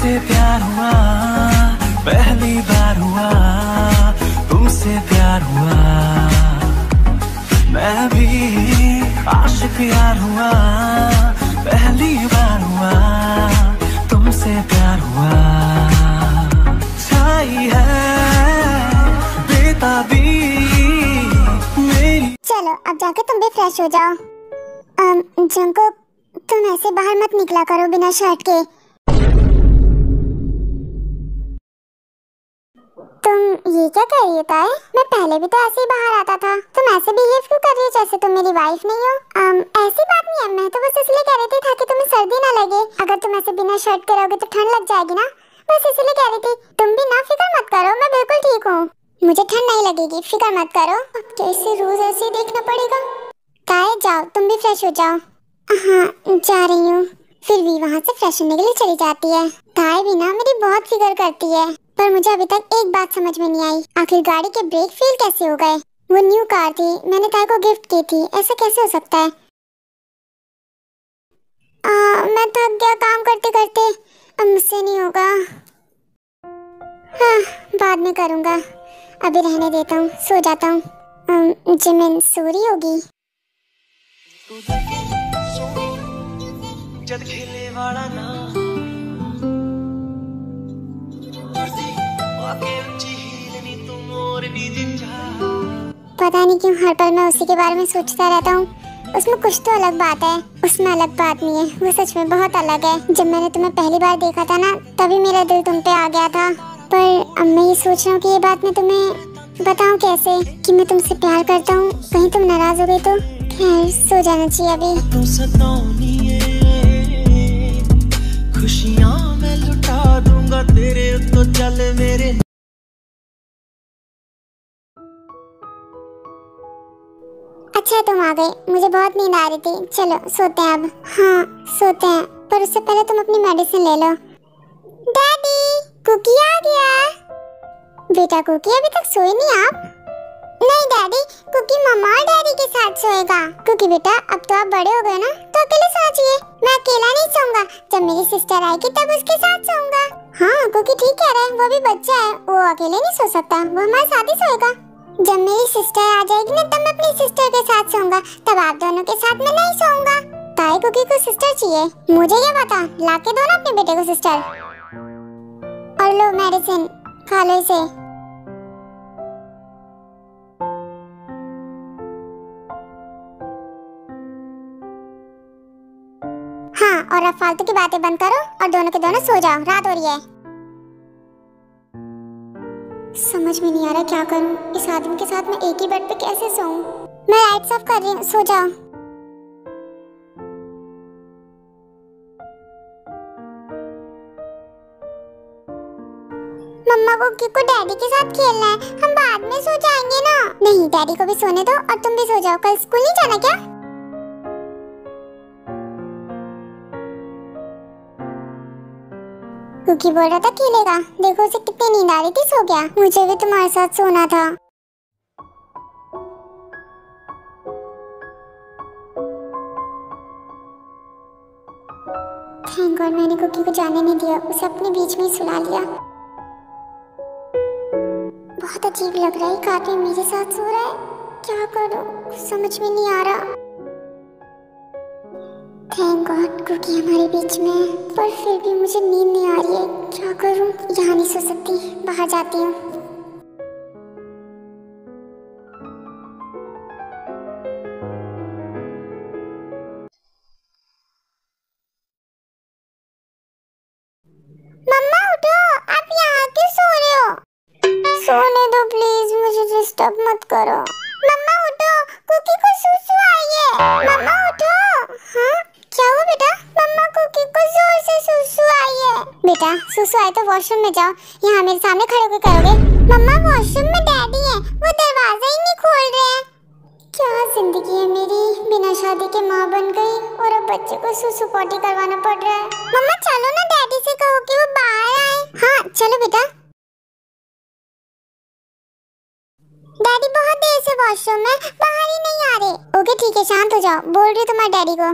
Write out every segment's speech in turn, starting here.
तुमसे प्यार हुआ, पहली बार हुआ, तुमसे प्यार हुआ। मैं भी आशिक यार हुआ, पहली बार हुआ, तुमसे प्यार हुआ। छाई है बेताबी मेरी। चलो अब जाके तुम भी फ्रेश हो जाओ। जंकुक, तुम ऐसे बाहर मत निकला करो बिना शर्ट के। तुम ये क्या कर रही हो ताई? मैं पहले भी तो ऐसे ही बाहर आता था। तुम ऐसे बिहेव क्यों कर रही हो जैसे तुम मेरी वाइफ नहीं हो? ऐसी बात नहीं है, मैं तो बस इसलिए कह रही थी ताकि तुम्हें सर्दी ना लगे। अगर तुम ऐसे बिना शर्ट के रहोगे तो ठंड लग जाएगी ना, बस इसलिए कह रही थी। तुम भी ना फिक्र मत करो, मैं बिल्कुल ठीक हूँ, मुझे ठंड नहीं लगेगी, फिक्र मत करो। अब कैसे रोज ऐसे ही देखना पड़ेगा। ताई जाओ, तुम भी फ्रेश हो जाओ। हाँ जा रही हूँ। फिर भी वहाँ से फ्रेश होने के लिए चली जाती है। ताई भी ना मेरी बहुत फिक्र करती है, पर मुझे अभी तक एक बात समझ में नहीं आई, आखिर गाड़ी के ब्रेक फेल कैसे हो गए? वो न्यू कार थी, मैंने ताई को गिफ्ट की थी, ऐसा कैसे हो सकता है? मैं थक गया काम करते करते, अब मुझसे नहीं होगा। हाँ बाद में करूँगा, अभी रहने देता हूँ, सो जाता हूँ। जिमिन सो रही होगी। जद खेले वाला ना पता नहीं क्यों हर पल मैं उसी के बारे में सोचता रहता हूँ। उसमें कुछ तो अलग बात है, उसमें अलग बात नहीं है, वो सच में बहुत अलग है। जब मैंने तुम्हें पहली बार देखा था ना, तभी मेरा दिल तुम पे आ गया था। पर अब मैं ये सोच रहा हूँ कि ये बात मैं तुम्हें बताऊँ कैसे कि मैं तुमसे प्यार करता हूँ। कहीं तुम नाराज हो गई तो? खैर सो जाना चाहिए अभी। खुशियाँ मैं लुटा दूंगा तेरे, तो चल मेरे। अच्छा तुम आ गए, मुझे बहुत नींद आ रही थी। चलो सोते हैं अब। हाँ सोते हैं, पर उससे पहले तुम अपनी मेडिसिन ले लो। डैडी कुकी आ गया। बेटा कुकी अभी तक सोई नहीं आप? नहीं डैडी, कुकी मम्मा और डैडी के साथ सोएगा। कुकी बेटा अब तो आप बड़े हो गए ना, तो अकेले सोना चाहिए। मैं अकेला नहीं सोऊंगा, जब मेरी सिस्टर आएगी तब उसके साथ सोऊंगा। हाँ कुकी ठीक कह रहे हैं, वो भी बच्चा है, वो अकेले नहीं सो सकता, वो हमारे साथ ही सोएगा। जब मेरी सिस्टर आ जाएगी ना, तब मैं अपनी सिस्टर के साथ सोऊंगा, तब आप दोनों के साथ मैं नहीं सोऊंगा। ताई कुकी को सिस्टर चाहिए, मुझे क्या पता, लाके दो ना अपने बेटे को सिस्टर। और लो मेडिसिन, खा लो इसे। हाँ और अब फालतू की बातें बंद करो और दोनों के दोनों सो जाओ, रात हो रही है। समझ में नहीं आ रहा क्या करूं, इस आदमी के साथ मैं एक ही बेड पे कैसे सोऊं? मैं लाइट्स ऑफ कर रही हूँ, सो जाओ। मम्मा कुकी को डैडी के साथ खेलना है, हम बाद में सो जाएंगे ना। नहीं डैडी को भी सोने दो और तुम भी सो जाओ, कल स्कूल नहीं जाना क्या? कुकी बोल रहा था खेलेगा, देखो उसे कितनी नींद आ रही थी, सो गया। मुझे भी तुम्हारे साथ सोना था। थैंक गॉड मैंने कुकी को जाने नहीं दिया, उसे अपने बीच में ही सुला लिया। बहुत अजीब लग रहा है, एक आदमी मेरे साथ सो रहा है, क्या करूं कुछ समझ में नहीं आ रहा। थैंक गॉड कुकी हमारे बीच में है, पर फिर भी मुझे नींद नहीं आ रही है, क्या करूं? यहाँ नहीं सो सकती, बाहर जाती हूँ। मम्मा उठो, आप यहाँ क्यों सो रहे हो? सोने दो प्लीज, मुझे डिस्टर्ब मत करो। मम्मा उठो, कुकी को सुसु आई है। मम्मा उठो। हाँ क्या हुआ बेटा? मम्मा कुकी को जोर से सुसु आई है। बेटा सुसु आई तो वॉशरूम में जाओ, यहाँ मेरे सामने खड़े होकर करोगे? मम्मा वॉशरूम में डैडी है, वो दरवाजा ही नहीं खोल रहे हैं। क्या जिंदगी है मेरी, बिना शादी के माँ बन गई और अब बच्चे को सुसु पॉटी करवाना पड़ रहा है। मम्मा चलो ना, डैडी से कहो कि वो बाहर आए। हाँ चलो बेटा। डैडी बहुत देर से वॉशरूम में, बाहर ही नहीं आ रहे। ओके ठीक है शांत हो जाओ, बोल रही तुम्हारे डैडी को।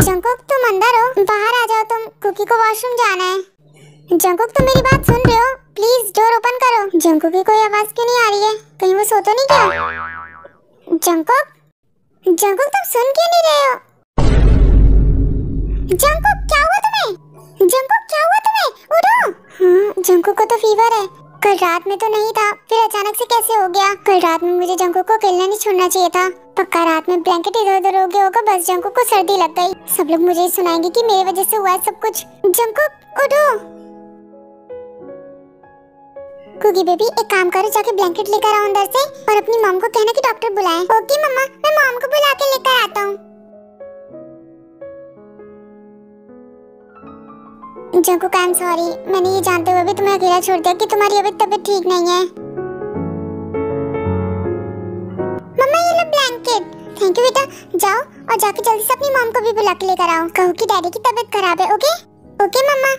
जंकुक तुम अंदर हो, बाहर आ जाओ तुम, कुकी को वॉशरूम जाना है। जंकुक तुम मेरी बात सुन रहे हो? प्लीज डोर ओपन करो। जंकुक की कोई आवाज क्यों नहीं आ रही है? कहीं वो सो तो नहीं गया? जंकुक, जंकुक तुम सुन क्यों नहीं रहे हो? जंकुक क्या हुआ तुम्हें? जंकुक क्या हुआ तुम्हें? उठो। हाँ जंकुक को तो फीवर है। कल रात में तो नहीं था, फिर अचानक से कैसे हो गया? कल रात में मुझे जंकुक को अकेला नहीं छोड़ना चाहिए था। पक्का रात में ब्लैंकेट इधर उधर हो गया होगा, बस जंकुक को सर्दी लग गई। सब लोग मुझे ही सुनाएंगे कि मेरी वजह से हुआ है सब कुछ। जंकुक उठो। कुकी बेबी एक काम करो, जाके ब्लैंकेट लेकर आओ अंदर से और अपनी मॉम को कहना कि डॉक्टर बुलाए। ओके मम्मा, मैं मॉम को बुला के लेकर आता हूँ। जंकुक आई एम सॉरी, मैंने ये जानते हुए भी तुम्हें अकेला छोड़ दिया कि तुम्हारी अभी तबीयत ठीक नहीं है। मम्मा ये लो ब्लैंकेट। थैंक यू बेटा, जाओ और जाके जल्दी से अपनी मॉम को भी बुला के लेकर आओ। कहो कि डैडी की तबीयत खराब है। ओके ओके मम्मा।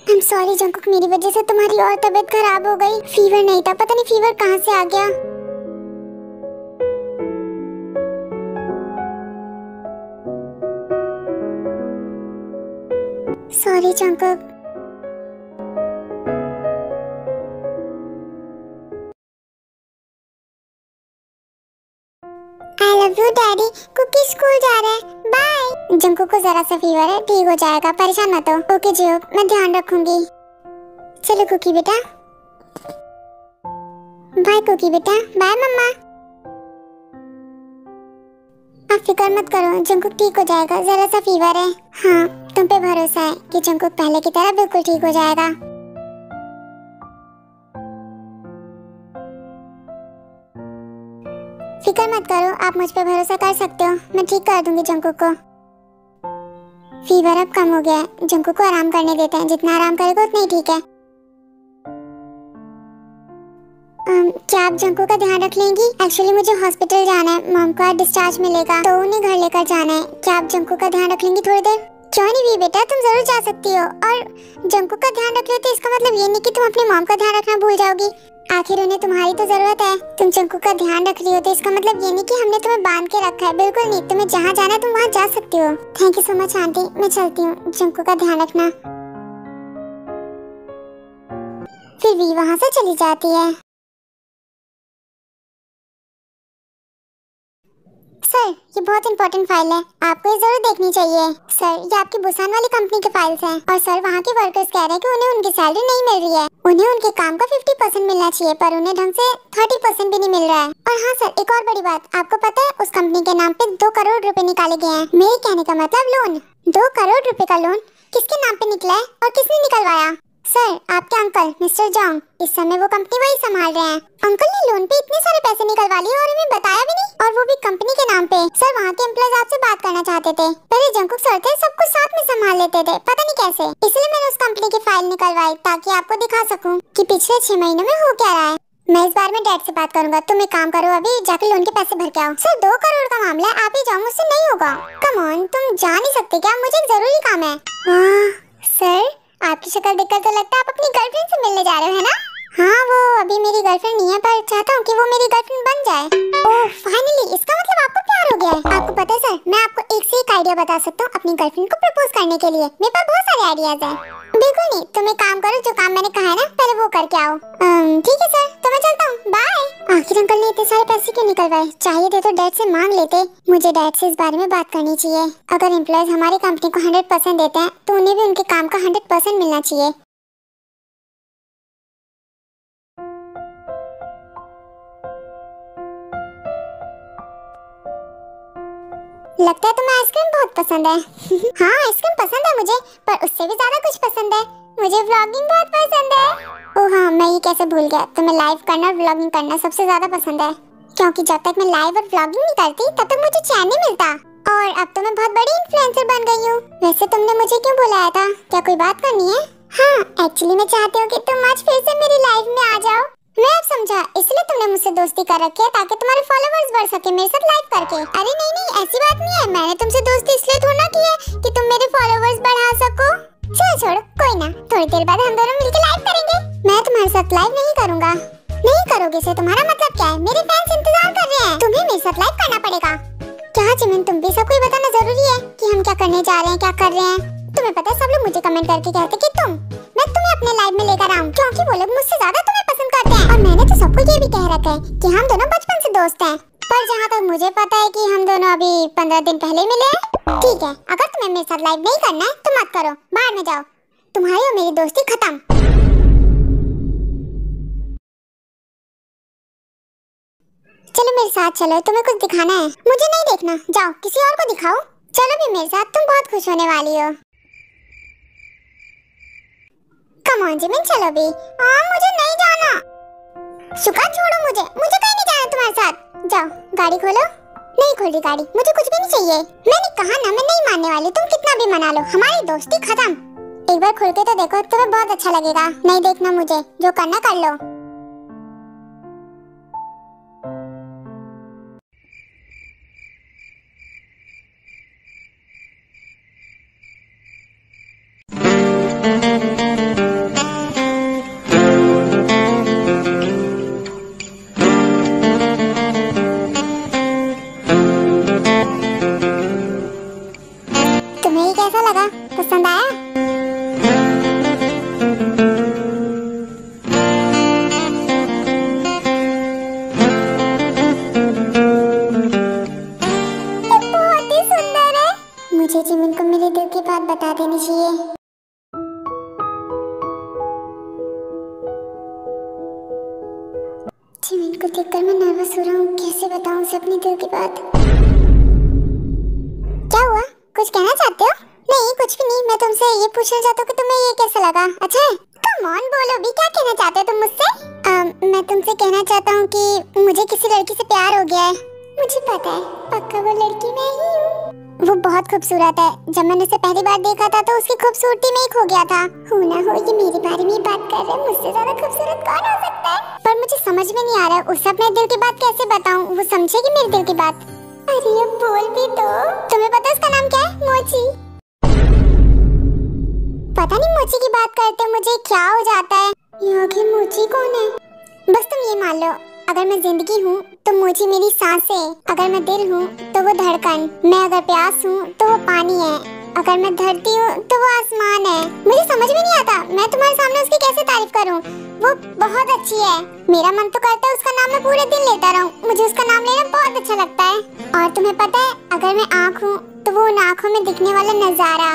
आई एम सॉरी जंकुक, मेरी वजह से तुम्हारी और तबीयत खराब हो गई। फीवर नहीं था, पता नहीं फीवर कहाँ से आ गया। Sorry Jungkook. I love you daddy. Kookie school जा रहा है, बाय। जंकुक को जरा सा फीवर है, ठीक हो जाएगा, परेशान मत हो। ओके जियो, मैं ध्यान रखूंगी। चलो कुकी बेटा। बाय कुकी बेटा। बाय मम्मा। आप फिक्र मत करो, जंकुक ठीक हो जाएगा, जरा सा फीवर है। हाँ तुम पे भरोसा है कि जंकुक पहले की तरह बिल्कुल ठीक हो जाएगा। फिक्र मत करो, आप मुझ पे भरोसा कर सकते हो, मैं ठीक कर दूंगी जंकुक को। फीवर अब कम हो गया है, जंकुक को आराम करने देते हैं, जितना आराम करेगा उतना ही ठीक है। क्या आप जंकुक का ध्यान रख लेंगी? एक्चुअली मुझे हॉस्पिटल जाना है, मॉम को आज डिस्चार्ज मिलेगा तो उन्हें घर लेकर जाना है। क्या आप जंकुक का ध्यान रख लेंगी थोड़ी देर? क्यों नहीं भी बेटा, तुम जरूर जा सकती हो। और जंकुक का ध्यान रख ले तो इसका मतलब ये नहीं कि तुम अपनी मॉम का ध्यान रखना भूल जाओगी। आखिर उन्हें तुम्हारी तो जरूरत है। तुम जंकुक का ध्यान रख रही हो तो इसका मतलब ये नहीं कि हमने तुम्हें बांध के रखा है, बिल्कुल नहीं। तुम्हें जहाँ जाना है तुम वहाँ जा सकती हो। Thank you so much aunty, मैं चलती हूँ, जंकुक का ध्यान रखना। फिर भी वहाँ से चली जाती है। सर ये बहुत इंपॉर्टेंट फाइल है, आपको ये जरूर देखनी चाहिए। सर ये आपकी बुसान वाली कंपनी के फाइल्स हैं और सर वहाँ के वर्कर्स कह रहे हैं कि उन्हें उनकी सैलरी नहीं मिल रही है। उन्हें उनके काम का 50% मिलना चाहिए पर उन्हें ढंग से 30% भी नहीं मिल रहा है। और हाँ सर एक और बड़ी बात, आपको पता है उस कंपनी के नाम पे 2 करोड़ रुपए निकाले गए हैं। मेरे कहने का मतलब लोन, 2 करोड़ रुपए का लोन किसके नाम पे निकला है और किसने निकलवाया? सर आपके अंकल मिस्टर जॉन्ग, इस समय वो कंपनी वही संभाल रहे हैं। अंकल ने लोन पे इतने सारे पैसे निकलवा लिए और हमें बताया भी नहीं, और वो भी कंपनी के नाम पे। सर वहाँ के एम्प्लॉयज आपसे बात करना चाहते थे। पहले जंकुक सर थे, सब कुछ साथ में संभाल लेते थे, पता नहीं कैसे। इसलिए मैंने उस कंपनी की फाइल निकलवाई ताकि आपको दिखा सकूं कि पिछले 6 महीनों में हो क्या रहा है। मैं इस बार में डैड से बात करूंगा, तुम एक काम करो, अभी जाके लोन के पैसे भर के आओ। सर 2 करोड़ का मामला है, आप ही जाओ, मुझसे नहीं होगा। कम ऑन, तुम जा नहीं सकते क्या? मुझे एक जरूरी काम है। सर आपकी शक्ल देखकर तो लगता है आप अपनी गर्लफ्रेंड से मिलने जा रहे हो, है ना? हाँ वो अभी मेरी गर्लफ्रेंड नहीं है पर चाहता हूँ कि वो मेरी गर्लफ्रेंड बन जाए। ओह फाइनली, इसका मतलब आपको प्यार हो गया है। आपको पता है सर, मैं आपको एक से एक आइडिया बता सकता हूँ अपनी गर्लफ्रेंड को प्रपोज करने के लिए। मेरे पास बहुत सारे आइडियाज हैं। बिल्कुल नहीं, तुम एक काम करो, जो काम मैंने कहा है ना पहले वो करके आओ। ठीक है सर, तो मैं चलता हूँ, बाय। आखिर अंकल ने इतने सारे पैसे क्यों निकलवाए? चाहिए थे तो डैड से मांग लेते। मुझे डैड से इस बारे में बात करनी चाहिए। अगर एम्प्लॉयज हमारी कंपनी को 100% देते हैं तो उन्हें भी उनके काम का 100% मिलना चाहिए। लगता है तुम्हें आइसक्रीम बहुत पसंद है। हाँ आइसक्रीम पसंद है मुझे, पर उससे भी ज्यादा कुछ पसंद है, मुझे व्लॉगिंग बहुत पसंद है। ओह हाँ, मैं ये कैसे भूल गया, तुम्हें लाइव करना और व्लॉगिंग करना सबसे ज्यादा पसंद है। क्योंकि जब तक मैं लाइव और व्लॉगिंग नहीं करती तब तक मुझे चैन नहीं मिलता। और अब तो मैं बहुत बड़ी इन्फ्लुएंसर बन गई हूँ। वैसे तुमने मुझे क्यों बुलाया था? क्या कोई बात करनी है? हाँ एक्चुअली मैं चाहती हूँ कि तुम आज फिर से मेरी लाइफ में आ जाओ। मैं अब समझा, इसलिए तुमने मुझसे दोस्ती कर रखी है ताकि तुम्हारे फॉलोवर्स बढ़ सके मेरे साथ लाइव करके। अरे नहीं नहीं, ऐसी बात नहीं है, मैंने तुमसे दोस्ती इसलिए थोड़ा की है कि तुम मेरे फॉलोवर्स बढ़ा सको। चलो छोड़ो, कोई ना, थोड़ी देर बाद हम दोनों मिलकर लाइव करेंगे। मैं तुम्हारे साथ लाइव नहीं करूँगा। नहीं करोगे से तुम्हारा मतलब क्या है? मेरे फैंस इंतजार कर रहे हैं, तुम्हें मेरे साथ लाइव करना पड़ेगा। क्या जिमिन, तुम भी सबको बताना जरूरी है कि हम क्या करने जा रहे हैं, क्या कर रहे हैं? तुम्हें पता है सब लोग मुझे कमेंट करके कहते कि मैं तुम्हें अपने लाइव में लेकर आऊं, क्योंकि वो लोग मुझसे ज्यादा तुम्हें पसंद करते हैं। और मैंने तो सबको ये भी कह रखा है कि हम दोनों बचपन से दोस्त हैं। पर जहाँ तक मुझे पता है कि हम दोनों अभी 15 दिन पहले मिले हैं। ठीक है, अगर तुम्हें मेरे साथ लाइव नहीं करना है तो मत करो, बाहर में जाओ, तुम्हारी और मेरी दोस्ती खत्म। चलो मेरे साथ चलो, तुम्हें कुछ दिखाना है। मुझे नहीं देखना, जाओ किसी और को दिखाओ। चलो भी मेरे साथ, तुम बहुत खुश होने वाली हो। कम ऑन जिमिन, चलो भी। मुझे नहीं जाना। शुका छोड़ो मुझे कहीं नहीं जाना तुम्हारे साथ। जाओ गाड़ी खोलो। नहीं खोल रही गाड़ी, मुझे कुछ भी नहीं चाहिए। मैंने कहा ना, मैं नहीं मानने वाली, तुम कितना भी मना लो, हमारी दोस्ती खत्म। एक बार खोल के तो देखो, तुम्हें बहुत अच्छा लगेगा। नहीं देखना मुझे, जो करना कर लो। कैसा लगा, पसंद आया? बहुत ही सुंदर है। मुझे जिमिन को मेरे दिल की बात बता देनी चाहिए। जिमिन को देखकर मैं नर्वस हो रहा हूँ, कैसे बताऊँ उसे अपनी दिल की बात। क्या हुआ, कुछ कहना चाहते हो? नहीं कुछ भी नहीं, मैं तुमसे ये पूछना चाहता हूँ कि तुम्हें ये कैसा लगा? अच्छा है, कम ऑन बोलो भी, क्या कहना चाहते हो तुम मुझसे? मैं तुमसे कहना चाहता हूँ कि मुझे किसी लड़की से प्यार हो गया है। मुझे पता है, पक्का वो लड़की मैं ही हूँ। वो बहुत खूबसूरत है। जब मैंने उसे पहली बार देखा था तो उसकी खूबसूरती में ही खो गया था। हो ना हो ये मेरे बारे में बात कर रहे हैं, मुझसे ज्यादा खूबसूरत कौन हो सकता है? पर मुझे समझ में नहीं आ रहा है उसे अपने दिल की बात कैसे बताऊँ, वो समझेगी मेरे दिल की बात? अरे अब बोल भी दो। तुम्हें पता है उसका नाम क्या है? मोची। पता नहीं मोची की बात करते मुझे क्या हो जाता है। ये आखिर मोची कौन है? बस तुम ये मान लो, अगर मैं जिंदगी हूँ तो मोची मेरी सांसें, अगर मैं दिल हूँ तो वो धड़कन, मैं अगर प्यास हूँ तो वो पानी है, अगर मैं धरती हूँ तो वो आसमान है। मुझे समझ में नहीं आता मैं तुम्हारे सामने उसकी कैसे तारीफ करूँ। वो बहुत अच्छी है, मेरा मन तो करता है उसका नाम मैं पूरे दिन लेता रहूँ। मुझे उसका नाम लेना बहुत अच्छा लगता है। और तुम्हें पता है, अगर मैं आँख हूँ तो वो उन आँखों में दिखने वाला नजारा,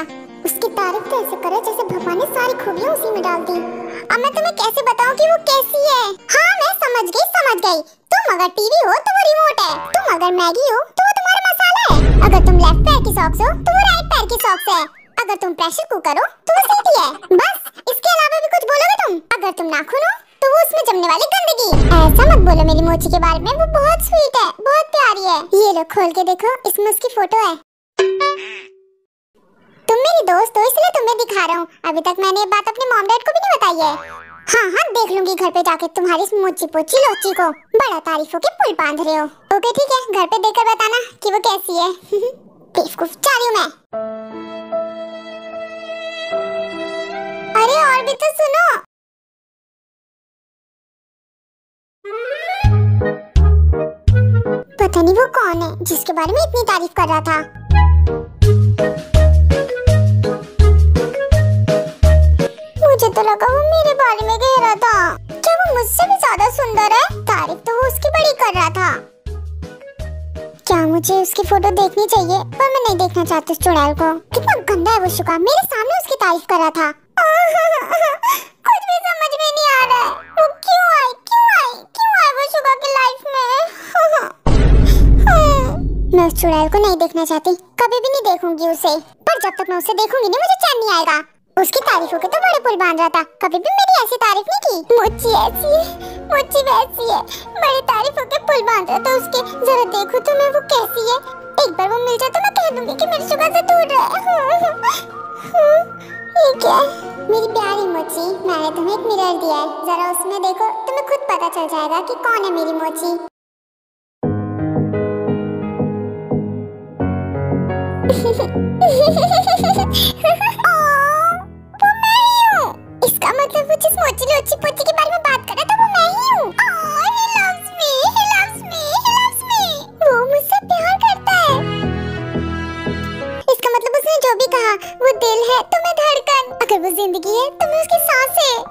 उसकी तारीफ तो ऐसे करे जैसे भगवान ने सारी खूबियाँ उसी में डाल दी। अब मैं तुम्हें कैसे बताऊं कि वो कैसी है? हाँ मैं समझ गई। तुम अगर टीवी हो तो वो रिमोट है, तुम अगर मैगी हो तो वो तुम्हारा मसाला है, अगर तुम लेफ्ट पैर की सॉक्स हो तो वो राइट पैर की सॉक्स है, अगर तुम प्रेशर कुकर हो तो वो सीटी है। बस इसके अलावा भी कुछ बोलोगे तुम? अगर तुम नाखून हो तो वो उसमें जमने वाली गंदगी। ऐसा मत बोलो मेरी मोची के बारे में, वो बहुत स्वीट है, बहुत प्यारी है। ये लो खोल के देखो, इसमें उसकी फोटो है। तुम मेरी दोस्त हो इसलिए तुम्हें दिखा रहा हूँ। अभी तक मैंने ये बात अपने मॉम डैड को भी नहीं बताई है। हाँ देख लूंगी घर पे जाके तुम्हारी इस मोची पोची लोची को। बड़ा तारीफों के पुल बांध रहे हो। ओके ठीक है, घर पे देखकर बताना कि वो कैसी है। बेवकूफ, जा रही हूँ मैं। अरे और भी तो सुनो। पता नहीं वो कौन है जिसके बारे में इतनी तारीफ कर रहा था। मुझे तो लगा वो मेरे बारे में कह रहा था। क्या वो मुझसे भी ज्यादा सुंदर है? तारीफ तो वो उसकी बड़ी कर रहा था। क्या मुझे उसकी फोटो देखनी चाहिए? पर मैं नहीं देखना चाहती उस चुड़ैल को। कितना गंदा है वो शुका, मेरे सामने उसकी तारीफ कर रहा था। कुछ भी समझ में नहीं आ रहा है। वो क्यों आई वो शुका की लाइफ में? मैं उस चुड़ैल को नहीं देखना चाहती, कभी भी नहीं देखूंगी उसे। पर जब तक मैं उसे देखूंगी नहीं, मुझे चैन नहीं आएगा। उसकी तारीफों के तो बड़े पुल बांध रहा था, कभी भी मेरी ऐसी तारीफ नहीं की। मोची ऐसी है, मोची वैसी है, बड़ी तारीफों के पुल बांध रहा था उसके। जरा देखो तो मैं वो कैसी है। एक बार वो मिल जाए तो मैं कह दूंगी कि मेरी शुगर से दूर रहे। ये क्या है? मेरी प्यारी मोची, मैंने तुम्हें एक मिरर दिया है, जरा उसमें देखो, तुम्हें खुद पता चल जाएगा कि कौन है मेरी मोची। इसका मतलब वो जिस मोची लोची पोची के बारे में बात कर रहा था वो मैं ही हूँ। वो दिल है तो मैं धड़कन, अगर वो जिंदगी है तो मैं उसकी सांसें।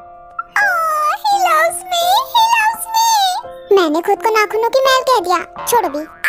he loves me, he loves me। मैंने खुद को नाखूनों की मैल कह दिया, छोड़ो भी।